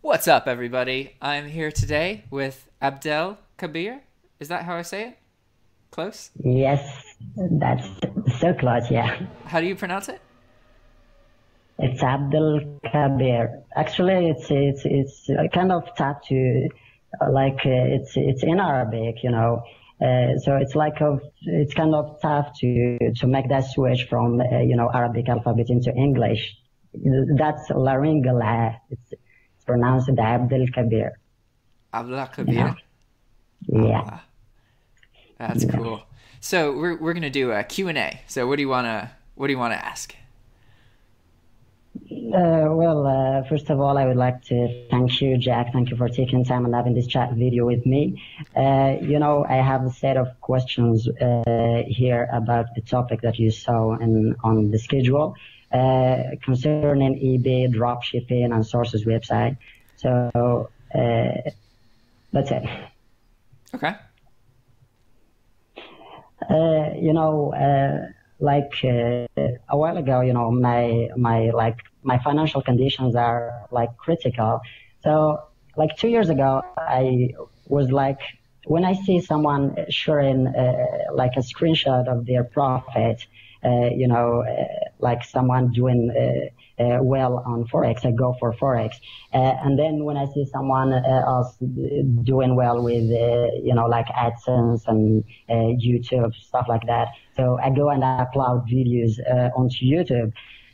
What's up, everybody? I'm here today with Abdel Kabir. Is that how I say it? Close? Yes, that's so close, yeah. How do you pronounce it? It's Abdul Kabir. Actually, it's kind of tough to it's in Arabic, you know. So it's kind of tough to make that switch from Arabic alphabet into English. That's laryngeal. It's pronounced Abdul Kabir. Abdel You know? Kabir? Yeah. That's cool. So we're gonna do a Q&A. So what do you wanna ask? First of all, I would like to thank you, Jack. Thank you for taking time and having this chat video with me. I have a set of questions here about the topic that you saw on the schedule concerning eBay, dropshipping, and sources website. So that's it. Okay. A while ago, my financial conditions are critical. So 2 years ago, I was when I see someone sharing a screenshot of their profit, someone doing well on Forex, I go for Forex. And then when I see someone else doing well with, AdSense and YouTube, stuff like that, so I go and upload videos onto YouTube.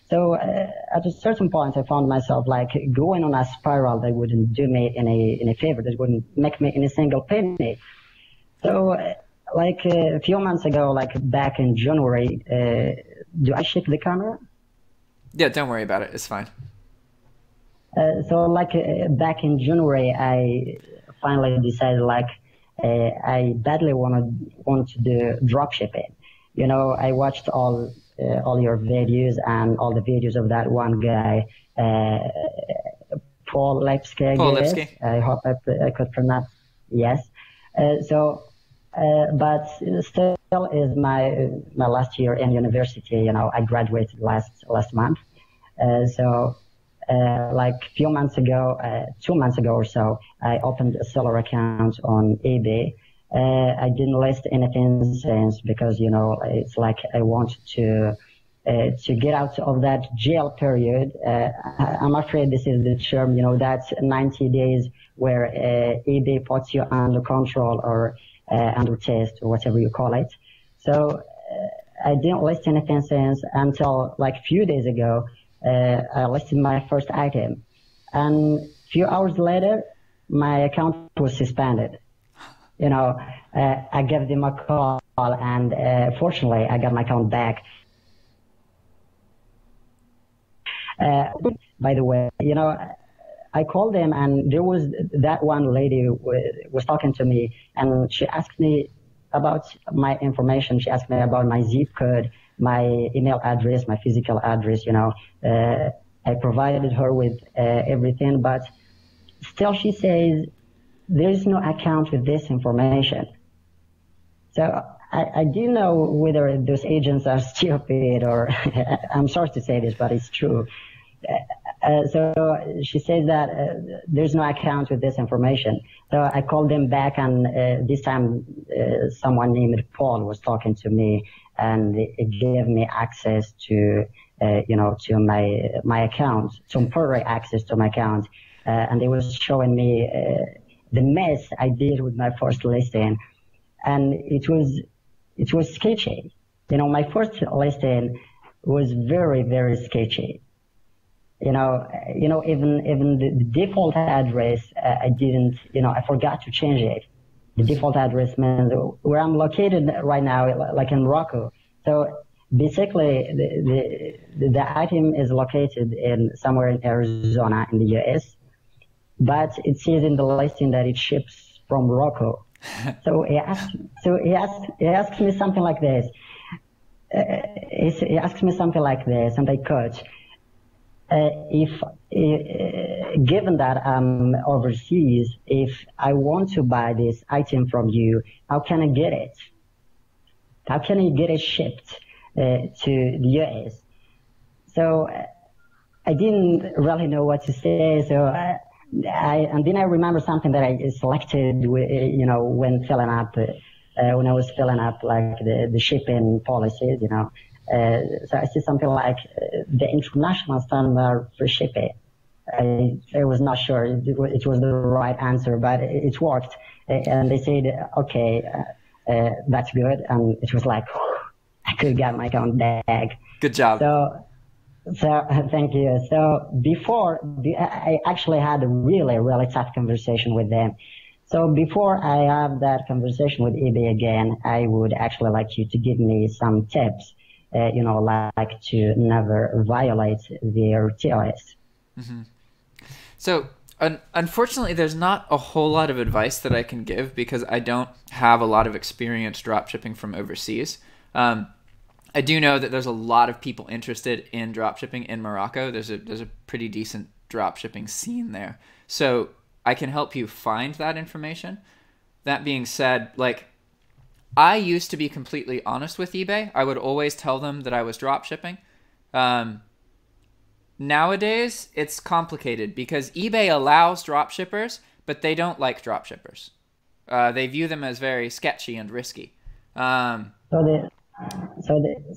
So at a certain point, I found myself going on a spiral that wouldn't do me any favor, that wouldn't make me any single penny. So a few months ago, back in January, do I shake the camera? Yeah, don't worry about it. It's fine. Back in January, I finally decided I badly want to do dropshipping. I watched all your videos and all the videos of that one guy, Paul Lipsky. Paul Lipsky. I hope I could pronounce. Yes. But still is my last year in university. I graduated last month. Few months ago, 2 months ago or so, I opened a seller account on eBay. I didn't list anything since because it's I want to get out of that jail period. I'm afraid this is the term, that's 90 days where eBay puts you under control or under test or whatever you call it. So I didn't list anything since until few days ago. I listed my first item, and a few hours later, my account was suspended. I gave them a call, and fortunately, I got my account back. By the way, I called them, and there was that one lady who was talking to me, and she asked me about my information. She asked me about my zip code, my email address, my physical address. I provided her with everything, but still she says there is no account with this information. So I didn't know whether those agents are stupid or I'm sorry to say this, but it's true. So she says that there's no account with this information. So I called them back, and this time someone named Paul was talking to me, and it gave me access to my account, temporary access to my account, and they was showing me the mess I did with my first listing, and it was sketchy. My first listing was very, very sketchy. Even the default address, I forgot to change it. The default address means where I'm located right now, like in Morocco. So basically, the item is located in somewhere in Arizona in the US, but it says in the listing that it ships from Morocco. So he asked me something like this. He asked me something like this, and I coach. Given that I'm overseas, if I want to buy this item from you, how can I get it? How can I get it shipped to the US? So I didn't really know what to say. So and then I remember something that I selected, you know, when filling up, when I was filling up like the shipping policies, you know. So I see something like the international standard for shipping. I was not sure it was the right answer, but it worked. And they said, okay, that's good. And it was like, I could get my account back. Good job. So thank you. So before, I actually had a really, really tough conversation with them. So before I have that conversation with eBay again, I would actually like you to give me some tips, you know, like to never violate their TOS. Mm-hmm. So unfortunately, there's not a whole lot of advice that I can give because I don't have a lot of experience dropshipping from overseas. I do know that there's a lot of people interested in dropshipping in Morocco. There's a pretty decent dropshipping scene there. So I can help you find that information. That being said, like, I used to be completely honest with eBay. I would always tell them that I was dropshipping. Nowadays, it's complicated because eBay allows dropshippers, but they don't like dropshippers. They view them as very sketchy and risky. So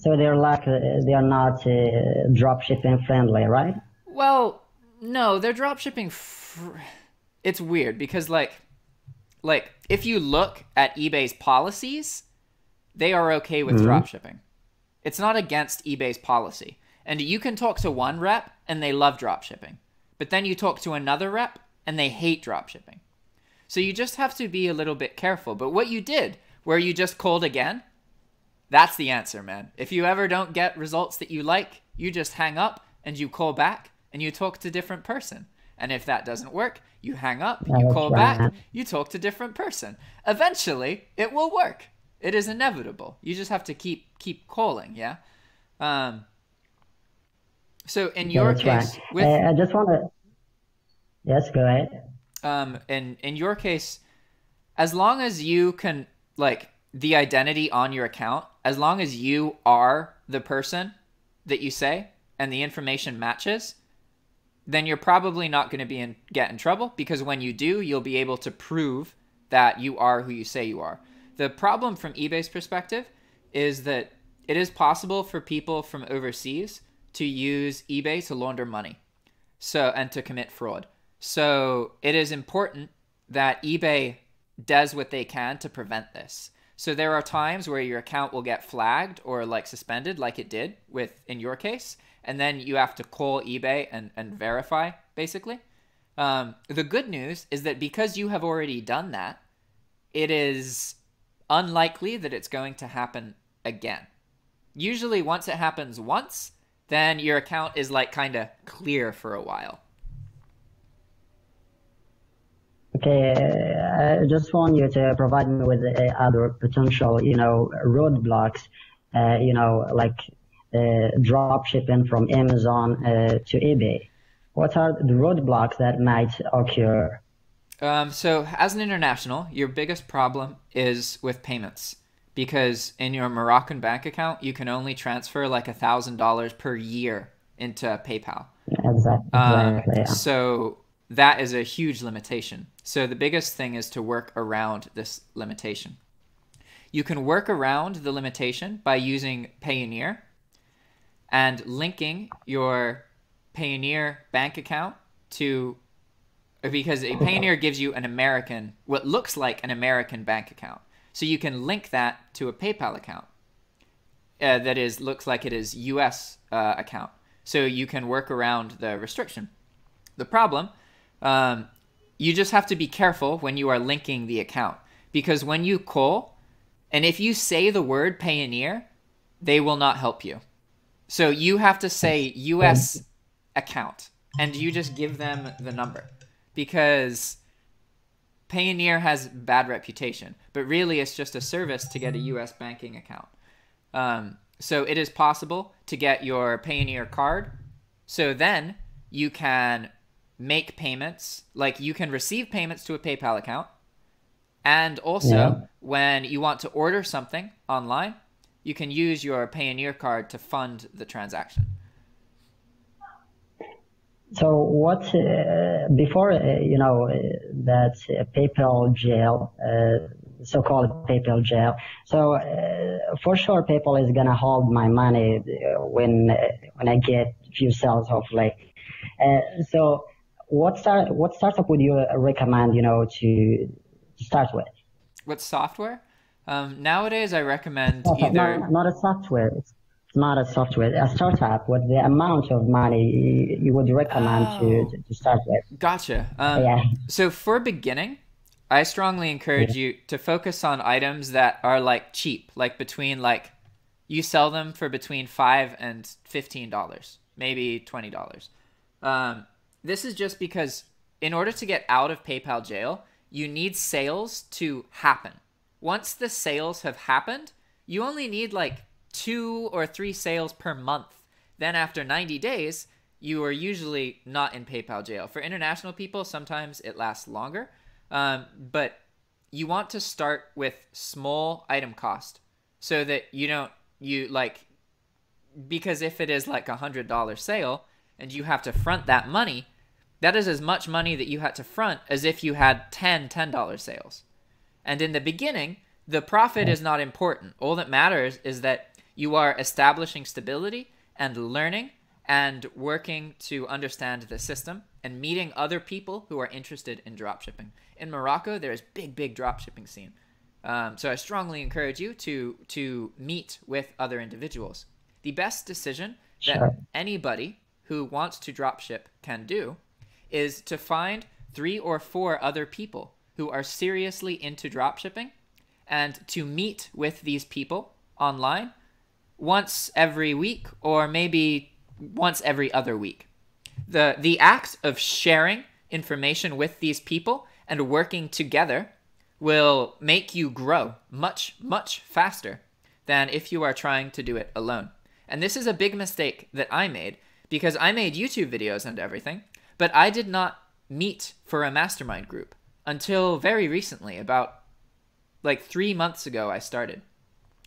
they're like they are not dropshipping friendly, right? Well, no, they're dropshipping. It's weird because like if you look at eBay's policies, they are okay with dropshipping. It's not against eBay's policy. And you can talk to one rep and they love dropshipping. But then you talk to another rep and they hate dropshipping. So you just have to be a little bit careful. But what you did, where you just called again, that's the answer, man. If you ever don't get results that you like, you just hang up and you call back and you talk to a different person. And if that doesn't work, you hang up, you call back, you talk to a different person. Eventually, it will work. It is inevitable. You just have to keep calling, yeah? So in your case, I just want to. Yes, go ahead. In your case, as long as you can, like, the identity on your account, as long as you are the person that you say and the information matches, then you're probably not going to get in trouble because when you do, you'll be able to prove that you are who you say you are. The problem from eBay's perspective is that it is possible for people from overseas to use eBay to launder money, and to commit fraud. So it is important that eBay does what they can to prevent this. So there are times where your account will get flagged or like suspended, like it did in your case, and then you have to call eBay and verify, basically. The good news is that because you have already done that, it is unlikely that it's going to happen again. Usually once it happens once, then your account is like kind of clear for a while. Okay, I just want you to provide me with other potential, you know, roadblocks, you know, like drop shipping from Amazon to eBay. What are the roadblocks that might occur? So as an international, your biggest problem is with payments. Because in your Moroccan bank account, you can only transfer like $1,000 per year into PayPal. Exactly. Yeah. So that is a huge limitation. So the biggest thing is to work around this limitation. You can work around the limitation by using Payoneer and linking your Payoneer bank account to, because a Payoneer gives you what looks like an American bank account. So you can link that to a PayPal account that looks like it is US account. So you can work around the restriction. The problem, you just have to be careful when you are linking the account. Because when you call, and if you say the word Payoneer, they will not help you. So you have to say US account, and you just give them the number. Because Payoneer has bad reputation, but really it's just a service to get a US banking account. So it is possible to get your Payoneer card. So then you can make payments, like you can receive payments to a PayPal account. And also when you want to order something online, you can use your Payoneer card to fund the transaction. So what before that PayPal jail, so-called PayPal jail. So for sure, PayPal is gonna hold my money when I get a few sales, hopefully. So what startup would you recommend to start with? What software? Nowadays, I recommend Startup, either. not a software. It's not a software. A startup. What the amount of money you would recommend Oh, to start with? gotcha. Yeah. So for beginning, I strongly encourage you to focus on items that are like cheap, like between like you sell them for between $5 and $15, maybe $20. This is just because in order to get out of PayPal jail, you need sales to happen. Once the sales have happened, you only need like 2 or 3 sales per month. Then after 90 days, you are usually not in PayPal jail. For international people, sometimes it lasts longer. But you want to start with small item cost so that because if it is like $100 sale and you have to front that money, that is as much money that you had to front as if you had $10 sales. And in the beginning, the profit is not important. All that matters is that you are establishing stability and learning and working to understand the system and meeting other people who are interested in dropshipping. In Morocco, there is big dropshipping scene. So I strongly encourage you to meet with other individuals. The best decision that anybody who wants to dropship can do is to find 3 or 4 other people who are seriously into dropshipping and to meet with these people online once every week or maybe once every other week. The act of sharing information with these people and working together will make you grow much faster than if you are trying to do it alone. And this is a big mistake that I made because I made YouTube videos and everything, but I did not meet for a mastermind group until very recently. About like 3 months ago I started,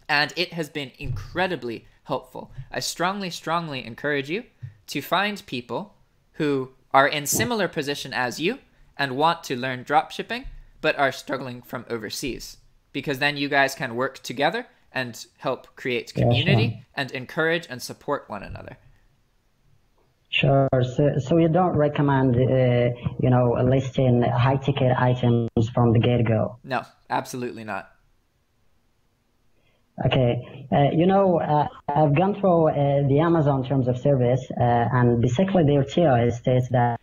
and it has been incredibly helpful. I strongly encourage you to find people who are in similar position as you and want to learn dropshipping but are struggling from overseas, because then you guys can work together and help create community and encourage and support one another. Sure. So you don't recommend, listing high-ticket items from the get-go? No, absolutely not. Okay. I've gone through the Amazon terms of service, and basically their tier states that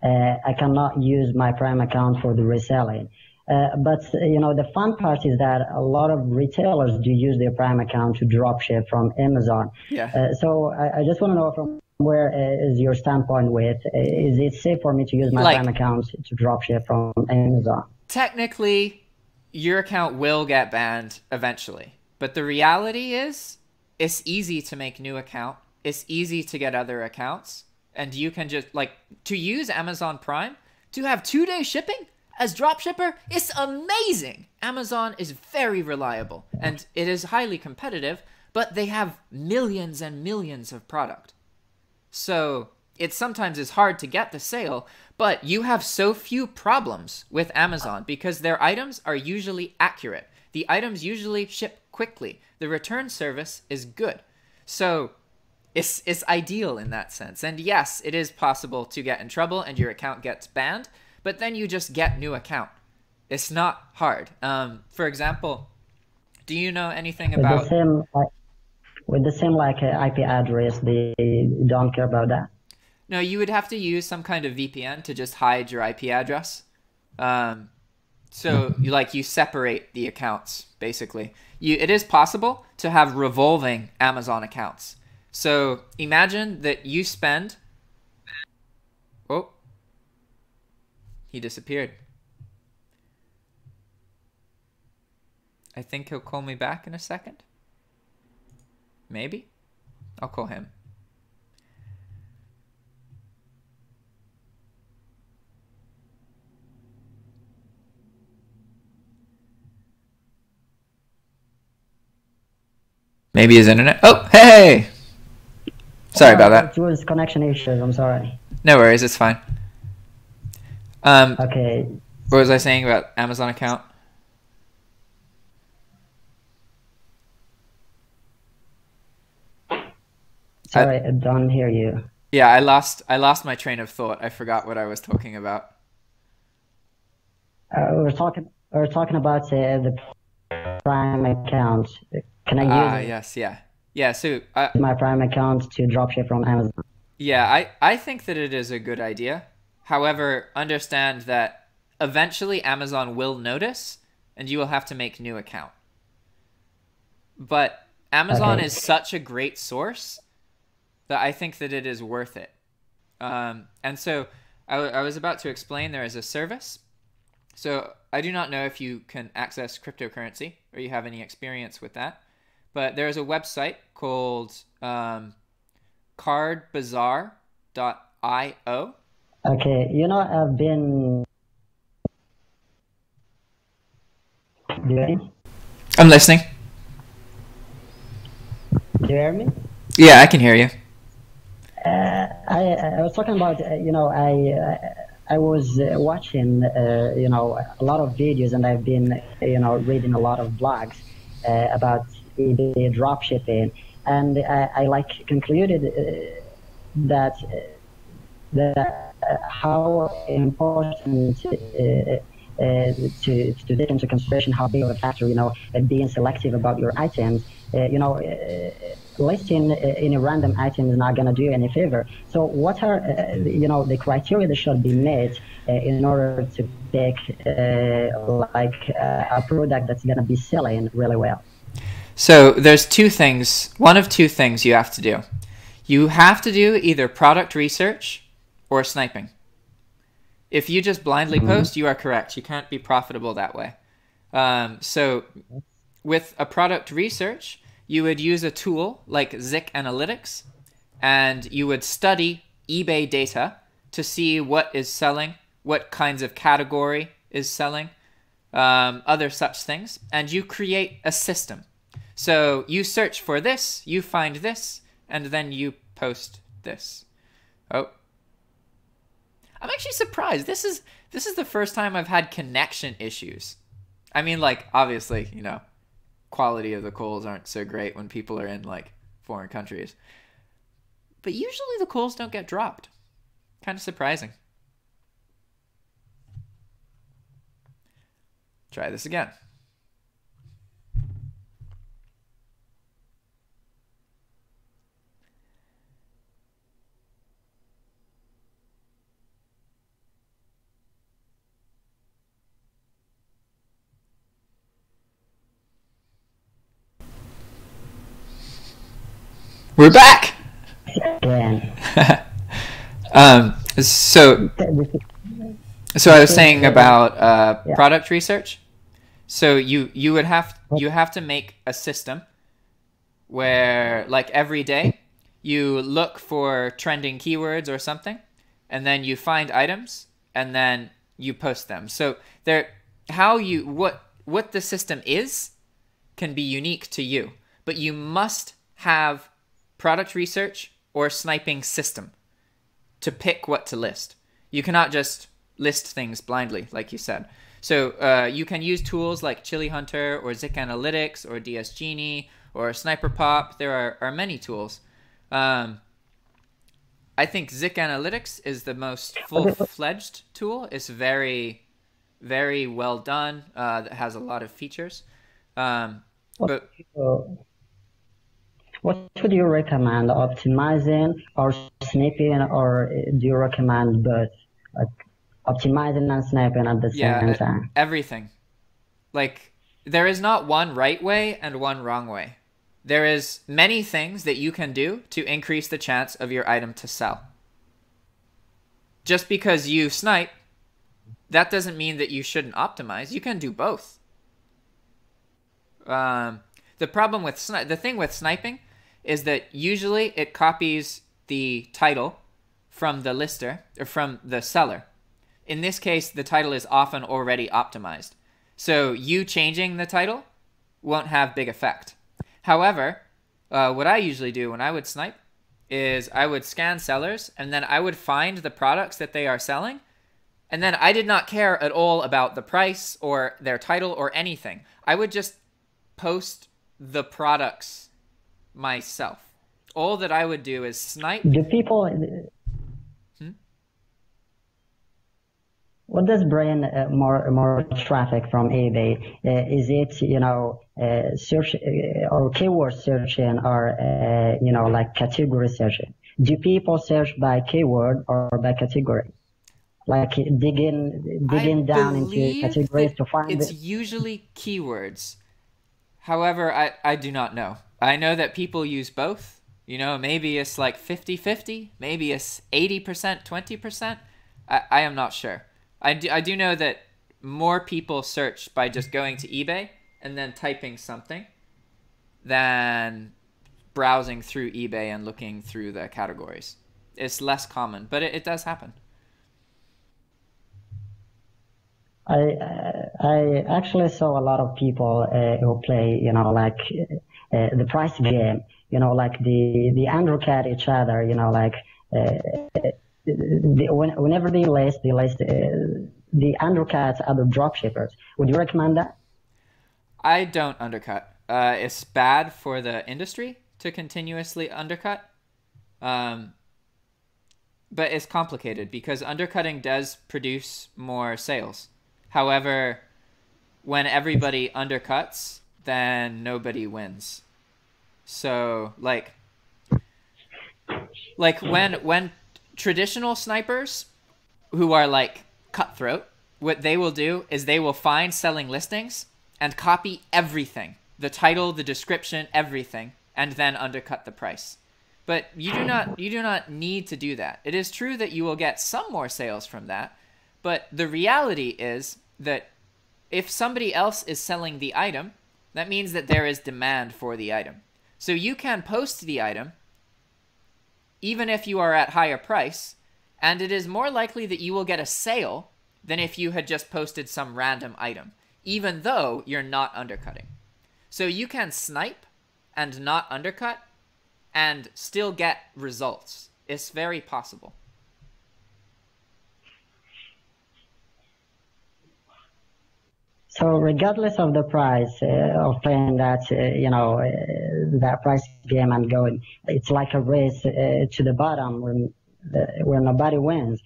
I cannot use my Prime account for the reselling. But the fun part is that a lot of retailers do use their Prime account to dropship from Amazon. Yeah. So I just want to know from where is your standpoint with, is it safe for me to use my Prime account to dropship from Amazon? Technically, your account will get banned eventually. But the reality is, it's easy to make new account. It's easy to get other accounts. And you can just, to use Amazon Prime, to have 2-day shipping as dropshipper, it's amazing. Amazon is very reliable, and it is highly competitive, but they have millions and millions of product. So it sometimes is hard to get the sale, but you have so few problems with Amazon because their items are usually accurate. The items usually ship quickly. The return service is good. So it's ideal in that sense. And yes, it is possible to get in trouble and your account gets banned, but then you just get new account. It's not hard. For example, do you know anything about... With the same IP address, they don't care about that? No, you would have to use some kind of VPN to just hide your IP address. So you separate the accounts, basically. It is possible to have revolving Amazon accounts. So imagine that you spend... Oh, he disappeared. I think he'll call me back in a second. Maybe? I'll call him. Maybe his internet. Oh, hey! Sorry about that. It was connection issues. I'm sorry. No worries, it's fine. Okay. What was I saying about Amazon account? Sorry, I don't hear you. Yeah, I lost my train of thought. I forgot what I was talking about. We're talking about the Prime account. Can I use Yes, yeah. Yeah, so my Prime account to dropship from Amazon? yeah, I think that it is a good idea. However, understand that eventually Amazon will notice and you will have to make a new account. But Amazon Okay. is such a great source that I think that it is worth it. And so I was about to explain there is a service. So I do not know if you can access cryptocurrency or you have any experience with that, but there is a website called cardbazaar.io. Okay. I've been. Do you hear me? I'm listening. Do you hear me? Yeah, I can hear you. I was talking about, I was watching, a lot of videos, and I've been, reading a lot of blogs about eBay dropshipping, and I like concluded that how important to take into consideration how big of a factor, being selective about your items, listing any random item is not going to do you any favor. So what are, the criteria that should be met in order to pick a product that's going to be selling really well? So there's two things, one of two things you have to do. You have to do either product research or sniping. If you just blindly post, you are correct. You can't be profitable that way. So with a product research, you would use a tool like ZikAnalytics, and you would study eBay data to see what is selling, what kinds of category is selling, other such things, and you create a system. So you search for this, you find this, and then you post this. Oh, I'm actually surprised. This is the first time I've had connection issues. I mean, like, obviously, quality of the calls aren't so great when people are in, like, foreign countries. But usually the calls don't get dropped. Kind of surprising. Try this again. We're back. Again. So I was saying about product research. So you have to make a system where, like, every day you look for trending keywords or something, and then you find items and then you post them. So what the system is can be unique to you, but you must have product research or sniping system to pick what to list. You cannot just list things blindly, like you said. So you can use tools like Chili Hunter or ZikAnalytics or DS Genie or Sniper Pop. There are many tools. I think ZikAnalytics is the most full-fledged tool. It's very, very well done. That has a lot of features. But what would you recommend, optimizing or sniping, or do you recommend both, like optimizing and sniping at the same time? Everything. Like, there is not one right way and one wrong way. There is many things that you can do to increase the chance of your item to sell. Just because you snipe, that doesn't mean that you shouldn't optimize. You can do both. The thing with sniping is that usually it copies the title from the lister or from the seller. In this case, the title is often already optimized. So you changing the title won't have big effect. However, what I usually do when I would snipe is I would scan sellers, and then I would find the products that they are selling, and then I did not care at all about the price or their title or anything. I would just post the products myself. All that I would do is snipe. Do people... What does bring more traffic from eBay? Is it, you know, search or keyword searching, or you know, like category searching? Do people search by keyword or by category? Like digging down into categories to find it's usually keywords. However, I do not know. I know that people use both. You know, maybe it's like 50-50, maybe it's 80%, 20%. I am not sure. I do know that more people search by just going to eBay and then typing something than browsing through eBay and looking through the categories. It's less common, but it does happen. I actually saw a lot of people who play, you know, like the price game, you know, like the undercut each other, you know, like whenever they list the undercut other dropshippers. Would you recommend that? I don't undercut. It's bad for the industry to continuously undercut. But it's complicated because undercutting does produce more sales. However, when everybody undercuts, then nobody wins. So like when traditional snipers who are like cutthroat, what they will do is they will find selling listings and copy everything, the title, the description, everything, and then undercut the price. But you do not need to do that. It is true that you will get some more sales from that, but the reality is that if somebody else is selling the item, that means that there is demand for the item. So you can post the item even if you are at higher price, and it is more likely that you will get a sale than if you had just posted some random item, even though you're not undercutting. So you can snipe and not undercut and still get results. It's very possible. So regardless of the price of playing that, you know, that price game and going, it's like a race to the bottom where nobody wins.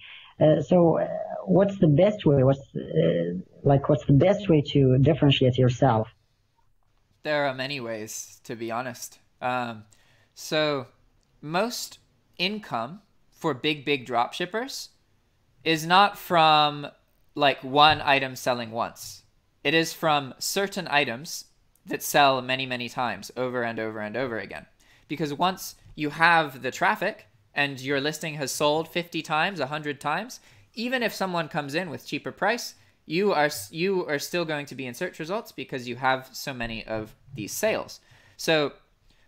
So what's the best way? What's the best way to differentiate yourself? There are many ways, to be honest. So most income for big drop shippers is not from like one item selling once. It is from certain items that sell many times over and over and over again. Because once you have the traffic and your listing has sold 50 times, 100 times, even if someone comes in with cheaper price, you are still going to be in search results because you have so many of these sales. So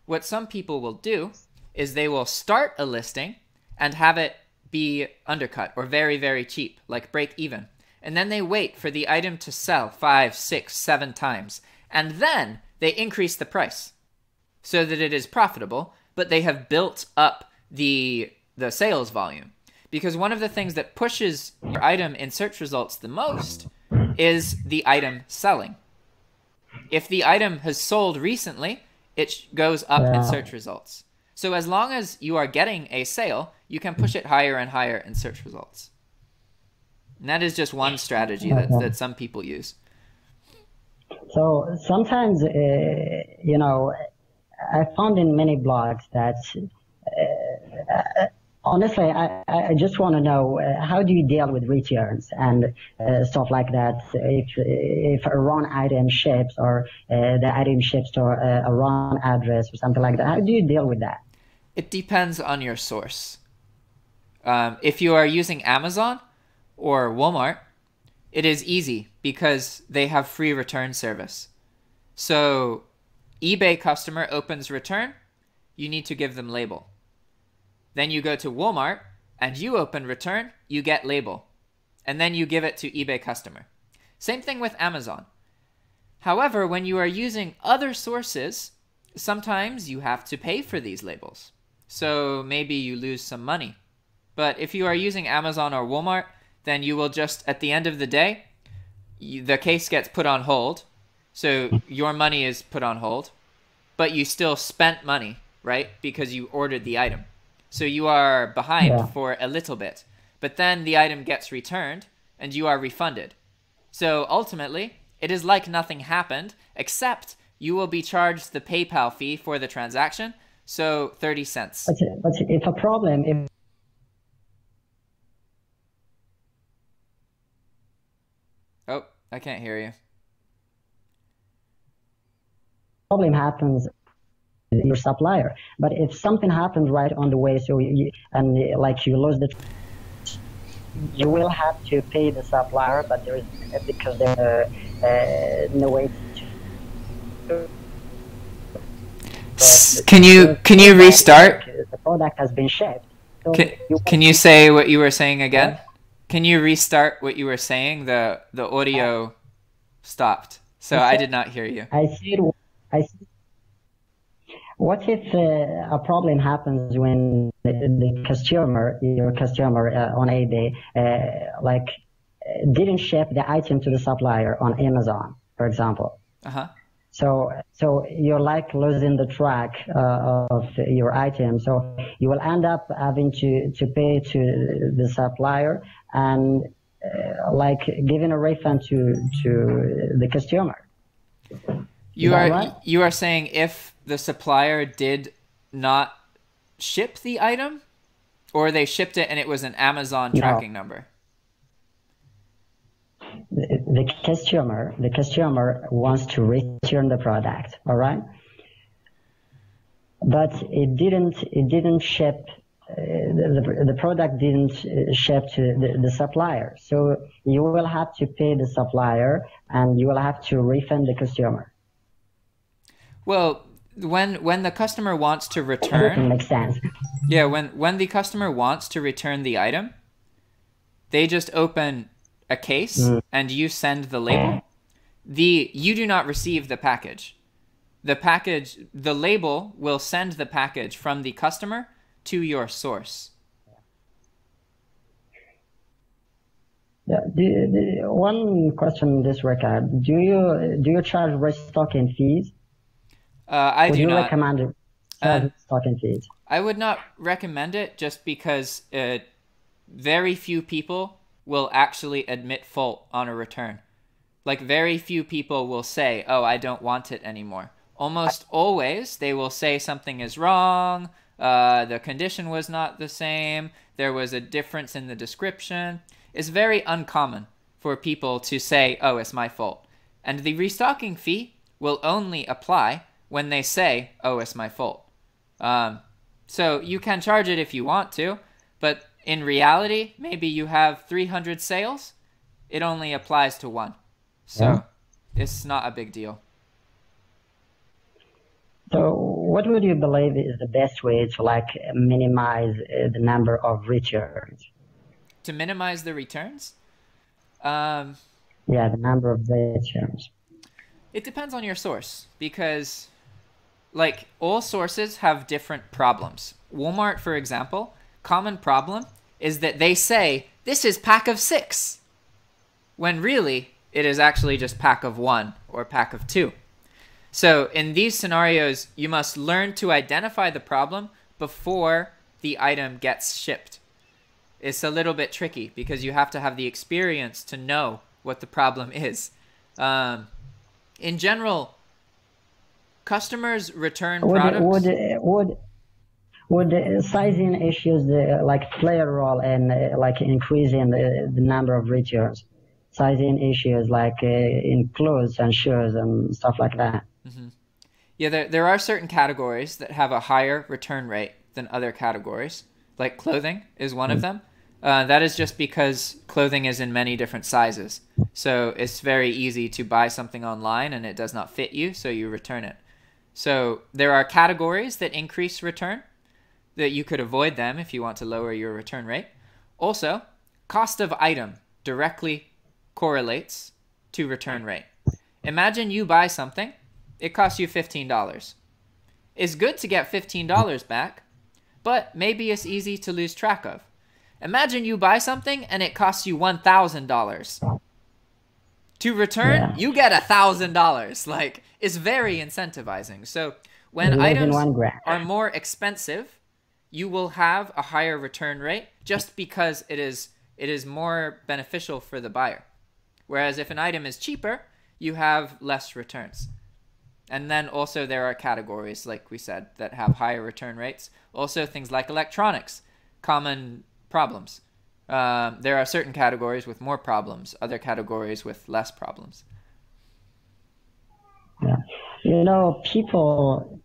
what some people will do is they will start a listing and have it be undercut or very cheap, like break even. And then they wait for the item to sell 5, 6, 7 times. And then they increase the price so that it is profitable, but they have built up the sales volume. Because one of the things that pushes your item in search results the most is the item selling. If the item has sold recently, it goes up in search results. So as long as you are getting a sale, you can push it higher and higher in search results. And that is just one strategy that some people use. So sometimes, you know, I found in many blogs that, honestly, I just want to know, how do you deal with returns and stuff like that? If a wrong item ships or the item ships to a wrong address or something like that, how do you deal with that? It depends on your source. If you are using Amazon or Walmart, it is easy because they have free return service. So eBay customer opens return, you need to give them label. Then you go to Walmart and you open return, you get label. And then you give it to eBay customer. Same thing with Amazon. However, when you are using other sources, sometimes you have to pay for these labels. So maybe you lose some money. But if you are using Amazon or Walmart, then you will just, at the end of the day, the case gets put on hold. So your money is put on hold, but you still spent money, right? Because you ordered the item. So you are behind for a little bit. But then the item gets returned and you are refunded. So ultimately, it is like nothing happened, except you will be charged the PayPal fee for the transaction, so 30 cents. But if a problem, if Oh, I can't hear you. problem happens, your supplier. But if something happens right on the way, so you lose the, you will have to pay the supplier, but there is, because there no way to. Can you restart? The product has been shipped. So can you say what you were saying again? Yeah. Can you restart what you were saying? The audio stopped, so I did not hear you. I said, what if a problem happens when the customer, your customer on eBay, didn't ship the item to the supplier on Amazon, for example? So you're like losing the track of your item. So you will end up having to pay to the supplier and giving a refund to the customer. You are saying if the supplier did not ship the item, or they shipped it and it was an Amazon tracking number? The customer wants to return the product, all right? But it didn't ship, the product didn't ship to the supplier. So you will have to pay the supplier and you will have to refund the customer. Well, when the customer wants to return, everything makes sense. Yeah, when the customer wants to return the item, they just open a case and you send the label. You do not receive the package. The label will send the package from the customer to your source. Yeah, one question in this record: do you charge restocking fees? I do not. Would you recommend restocking fees? I would not recommend it, just because very few people will actually admit fault on a return. Like, very few people will say, oh, I don't want it anymore. Almost always they will say something is wrong, the condition was not the same, there was a difference in the description. It's very uncommon for people to say, oh, it's my fault. And the restocking fee will only apply when they say, oh, it's my fault. So you can charge it if you want to, but in reality, maybe you have 300 sales, it only applies to one. So it's not a big deal. So what would you believe is the best way to minimize the number of returns? To minimize the returns? Yeah, the number of returns. It depends on your source, because all sources have different problems. Walmart, for example, common problem is that they say, this is pack of 6, when really it is actually just pack of 1 or pack of 2. So in these scenarios, you must learn to identify the problem before the item gets shipped. It's a little bit tricky because you have to have the experience to know what the problem is. In general, customers return products. Would sizing issues play a role in increasing the number of returns? Sizing issues in clothes and shoes and stuff like that. Mm-hmm. Yeah, there are certain categories that have a higher return rate than other categories. Like clothing is one of them. That is just because clothing is in many different sizes. So it's very easy to buy something online and it does not fit you, so you return it. So there are categories that increase return, that you could avoid them if you want to lower your return rate. Also, cost of item directly correlates to return rate. Imagine you buy something, it costs you $15. It's good to get $15 back, but maybe it's easy to lose track of. Imagine you buy something and it costs you $1,000. To return, you get $1,000. Like, it's very incentivizing. So when items are more expensive, you will have a higher return rate just because it is more beneficial for the buyer. Whereas if an item is cheaper, you have less returns. And then also there are categories, like we said, that have higher return rates. Also things like electronics, common problems. There are certain categories with more problems, other categories with less problems. Yeah. You know, people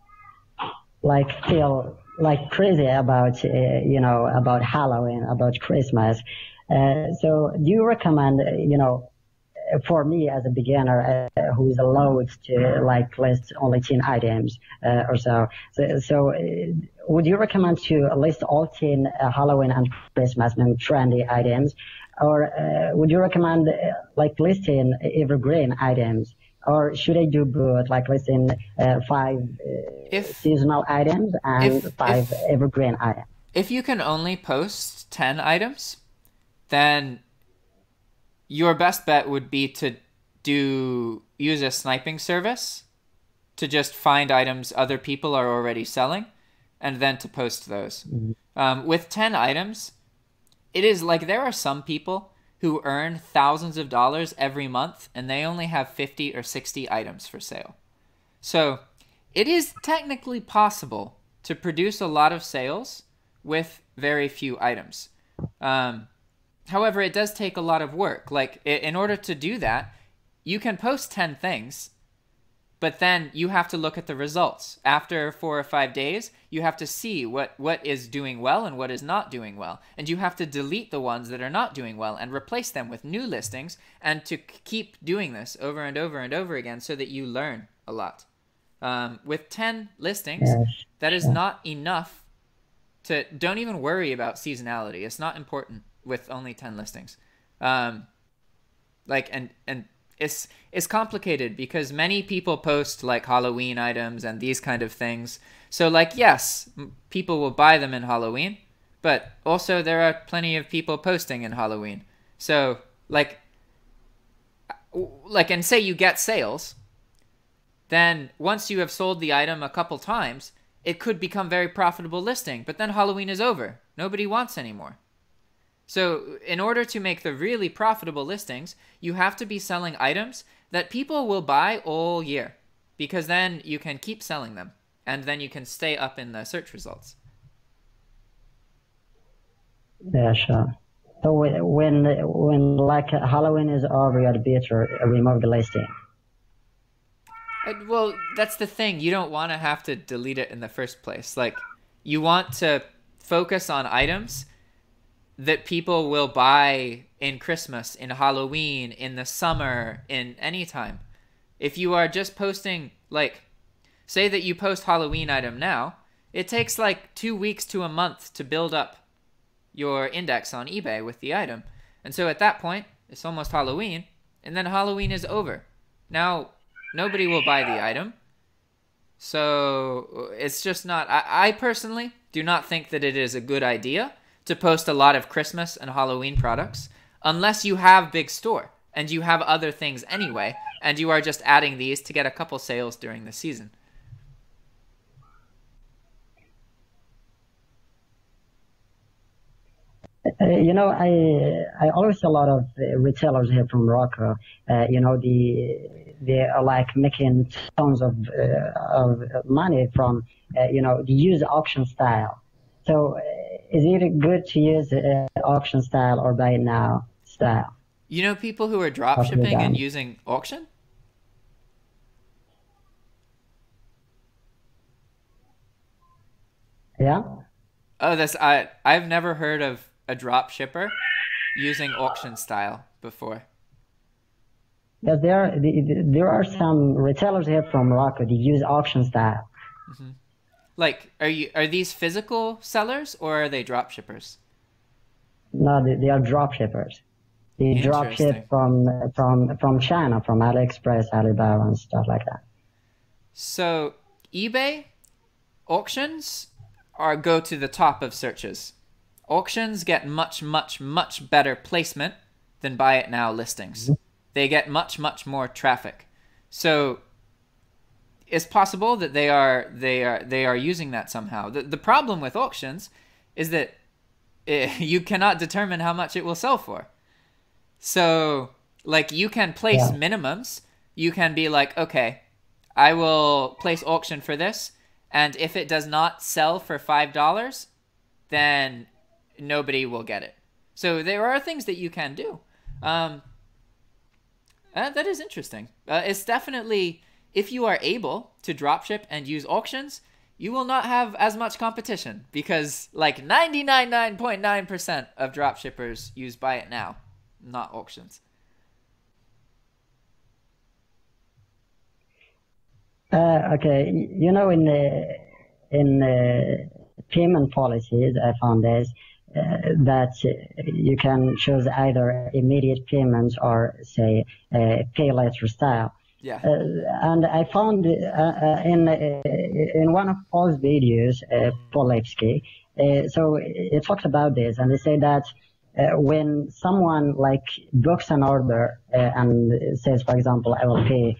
like feel like crazy about, you know, about Halloween, about Christmas. So do you recommend, you know, for me as a beginner who is allowed to like list only 10 items or so, would you recommend to list all 10 Halloween and Christmas and trendy items, or would you recommend like listing evergreen items, or should I do both, like listing 5 seasonal items and 5 evergreen items? If you can only post 10 items, then your best bet would be to use a sniping service to just find items other people are already selling and then to post those. With 10 items, it is like there are some people who earn thousands of dollars every month and they only have 50 or 60 items for sale. So it is technically possible to produce a lot of sales with very few items. However, it does take a lot of work. Like, in order to do that, you can post 10 things, but then you have to look at the results. After 4 or 5 days, you have to see what is doing well and what is not doing well. And you have to delete the ones that are not doing well and replace them with new listings, and to keep doing this over and over and over again so that you learn a lot. With 10 listings, that is not enough to... Don't even worry about seasonality. It's not important with only 10 listings. Like, and it's complicated because many people post like Halloween items and these kind of things. So like, yes, people will buy them in Halloween, but also there are plenty of people posting in Halloween. So like, and say you get sales, then once you have sold the item a couple times, it could become very profitable listing, but then Halloween is over. Nobody wants anymore. So in order to make the really profitable listings, you have to be selling items that people will buy all year, because then you can keep selling them and then you can stay up in the search results. Yeah, sure. So when like Halloween is over, you'd better remove the listing. Well, that's the thing. You don't want to have to delete it in the first place. Like, you want to focus on items that people will buy in Christmas, in Halloween, in the summer, in any time. If you are just posting, like, say that you post Halloween item now, it takes like 2 weeks to a month to build up your index on eBay with the item. And so at that point, it's almost Halloween, and then Halloween is over. Now, nobody will buy the item. So it's just not... I personally do not think that it is a good idea to post a lot of Christmas and Halloween products unless you have big store and you have other things anyway, and you are just adding these to get a couple sales during the season. You know, I always see a lot of retailers here from Morocco. You know, they are like making tons of money from you know, the use auction style. So is it good to use auction style or buy it now style? You know people who are drop shipping and using auction? Yeah. Oh, I've never heard of a drop shipper using auction style before. Yes, there are some retailers here from Morocco that use auction style. Mm-hmm. Like, are these physical sellers or are they drop shippers? No, they are drop shippers. They drop ship from China, from AliExpress, Alibaba, and stuff like that. So eBay auctions are go to the top of searches. Auctions get much, much, much better placement than buy it now listings. They get much, much more traffic. So it's possible that they are using that somehow. The problem with auctions is that you cannot determine how much it will sell for. So like you can place minimums. You can be like, okay, I will place auction for this, and if it does not sell for $5, then nobody will get it. So there are things that you can do. That is interesting. It's definitely, if you are able to dropship and use auctions, you will not have as much competition, because like 99.9% of dropshippers use buy it now, not auctions. Okay, you know, in payment policies, I found this that you can choose either immediate payments or say pay later style. Yeah. And I found in one of Paul's videos, Paul Lipsky, so it talks about this, and they say that when someone like books an order and says, for example, I will pay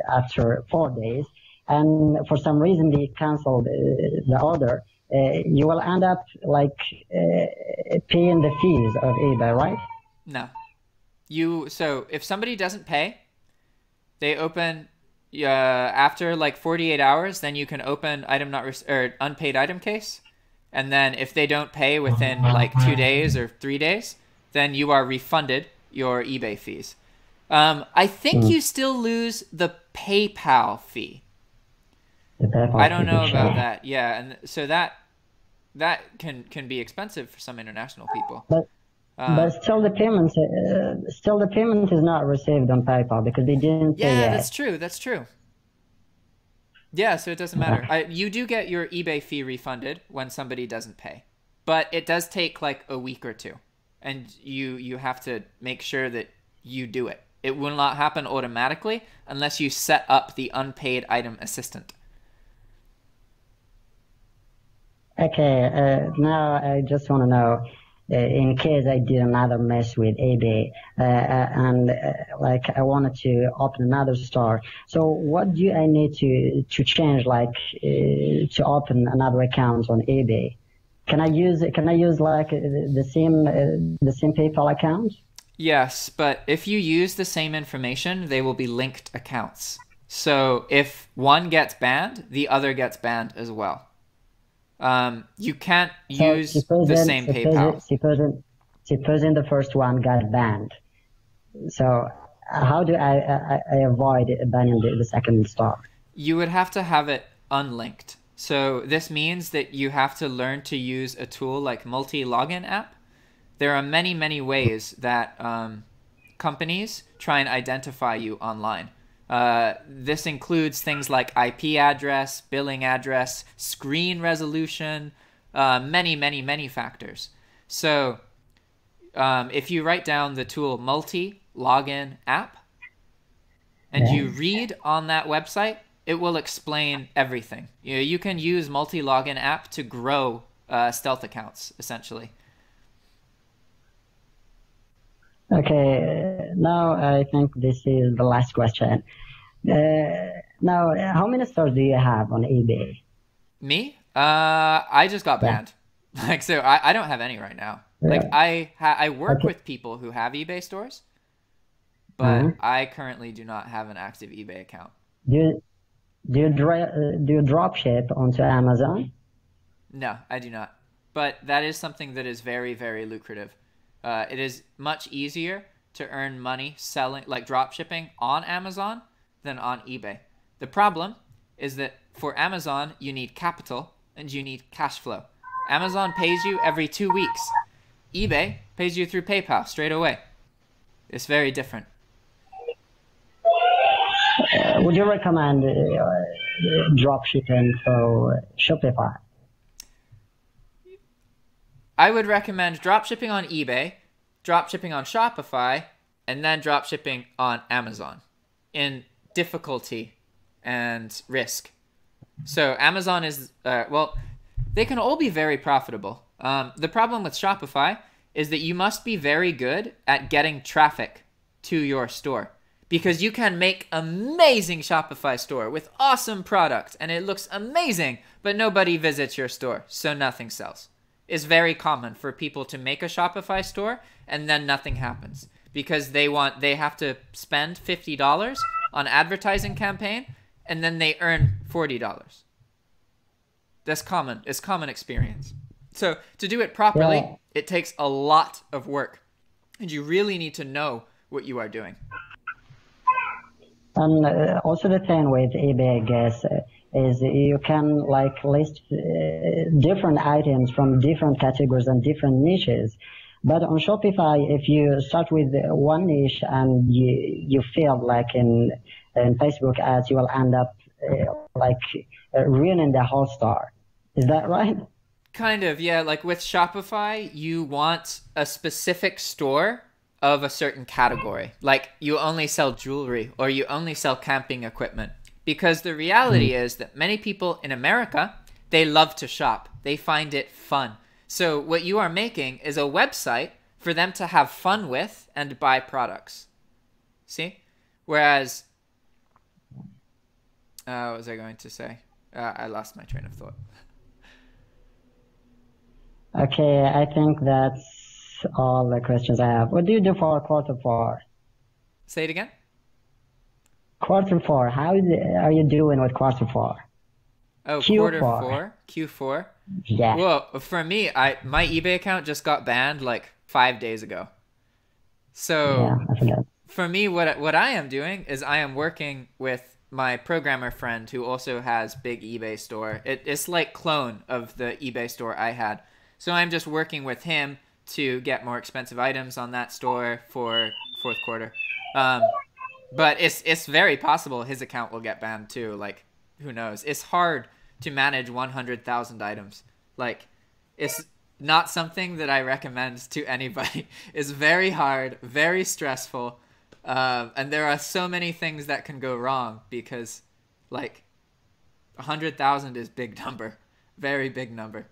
after 4 days, and for some reason they cancel the order, you will end up like paying the fees of eBay, right? No. So if somebody doesn't pay, they open after like 48 hours, then you can open or unpaid item case. And then if they don't pay within like 2 days or 3 days, then you are refunded your eBay fees. I think you still lose the PayPal fee. I don't know about that. Yeah, and so that can be expensive for some international people. But still the payment is not received on PayPal because they didn't pay yet. Yeah, that's true. Yeah, so it doesn't matter. You do get your eBay fee refunded when somebody doesn't pay, but it does take like a week or two, and you have to make sure that you do it. It will not happen automatically unless you set up the unpaid item assistant. Okay, now I just want to know, in case I did another mess with eBay, and like I wanted to open another store. So what do I need to change, like to open another account on eBay? Can I use like the same PayPal account? Yes, but if you use the same information, they will be linked accounts. So if one gets banned, the other gets banned as well. You can't use the same PayPal. Supposing the first one got banned. So how do I avoid banning the second store? You would have to have it unlinked. So this means that you have to learn to use a tool like multi-login app. There are many, many ways that companies try and identify you online. This includes things like IP address, billing address, screen resolution, many, many, many factors. So if you write down the tool multi-login app and you read on that website, it will explain everything. You can use multi-login app to grow stealth accounts, essentially. Okay, now I think this is the last question. Now, how many stores do you have on eBay? Me? I just got banned. Like, so I don't have any right now. Like, I work with people who have eBay stores, but I currently do not have an active eBay account. Do you drop ship onto Amazon? No, I do not. But that is something that is very, very lucrative. It is much easier to earn money selling, like drop shipping on Amazon than on eBay. The problem is that for Amazon, you need capital and you need cash flow. Amazon pays you every 2 weeks. eBay pays you through PayPal straight away. It's very different. Would you recommend drop shipping for Shopify? I would recommend drop shipping on eBay, drop shipping on Shopify, and then drop shipping on Amazon in difficulty and risk. So Amazon is, well, they can all be very profitable. The problem with Shopify is that you must be very good at getting traffic to your store, because you can make amazing Shopify store with awesome products and it looks amazing, but nobody visits your store, so nothing sells. It's very common for people to make a Shopify store and then nothing happens because they have to spend $50 on advertising campaign and then they earn $40. That's common. It's common experience. So to do it properly, it takes a lot of work, and you really need to know what you are doing. And also the thing with eBay, I guess, is you can like list different items from different categories and different niches. But on Shopify, if you start with one niche and you feel like in Facebook ads, you will end up ruining the whole store. Is that right? Kind of, yeah. Like with Shopify, you want a specific store of a certain category. Like you only sell jewelry or you only sell camping equipment. Because the reality is that many people in America, they love to shop. They find it fun. So what you are making is a website for them to have fun with and buy products. See? Whereas, what was I going to say? I lost my train of thought. Okay, I think that's all the questions I have. What do you do for quarter four? Say it again? Quarter four. How are you doing with quarter four? Oh, Q4. Quarter four? Q4? Yeah. Well, for me, my eBay account just got banned like 5 days ago. So yeah, I forgot. For me, what I am doing is I am working with my programmer friend who also has big eBay store. It's like clone of the eBay store I had. So I'm just working with him to get more expensive items on that store for fourth quarter. But it's very possible his account will get banned too. Like, who knows? It's hard to manage 100,000 items. Like, it's not something that I recommend to anybody. It's very hard, very stressful. And there are so many things that can go wrong because, like, 100,000 is big number. Very big number.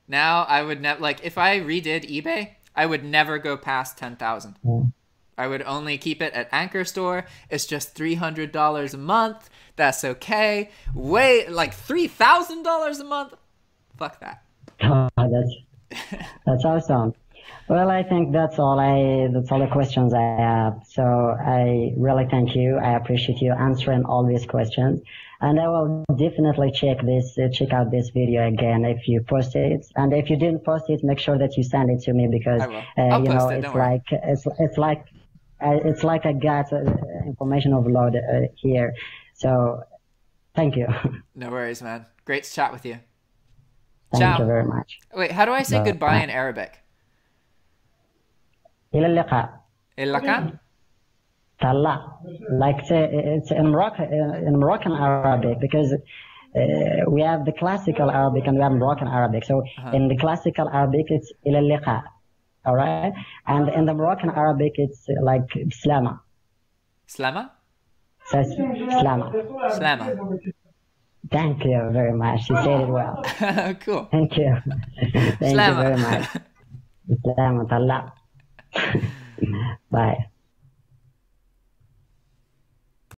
Now, I would never, like, if I redid eBay, I would never go past 10,000. I would only keep it at Anchor Store. It's just $300 a month. That's okay. Wait, like $3,000 a month? Fuck that. Oh, that's awesome. Well, I think that's all the questions I have. So I really thank you. I appreciate you answering all these questions. And I will definitely check out this video again if you post it. And if you didn't post it, make sure that you send it to me because I'll post it, it's like I got information overload here. So thank you. No worries, man. Great to chat with you. Thank you very much. Wait, how do I say goodbye in Arabic? إلى اللقاء. اللقاء? Talla. Like it's in Moroccan Arabic because we have the classical Arabic and we have Moroccan Arabic. So in the classical Arabic, it's إلى اللقاء. All right. And in the Moroccan Arabic, it's like Slama. Slama? So Slama. Slama. Thank you very much. You said it well. Cool. Thank you. Thank Slama. you very much. Slama. Talla. Bye.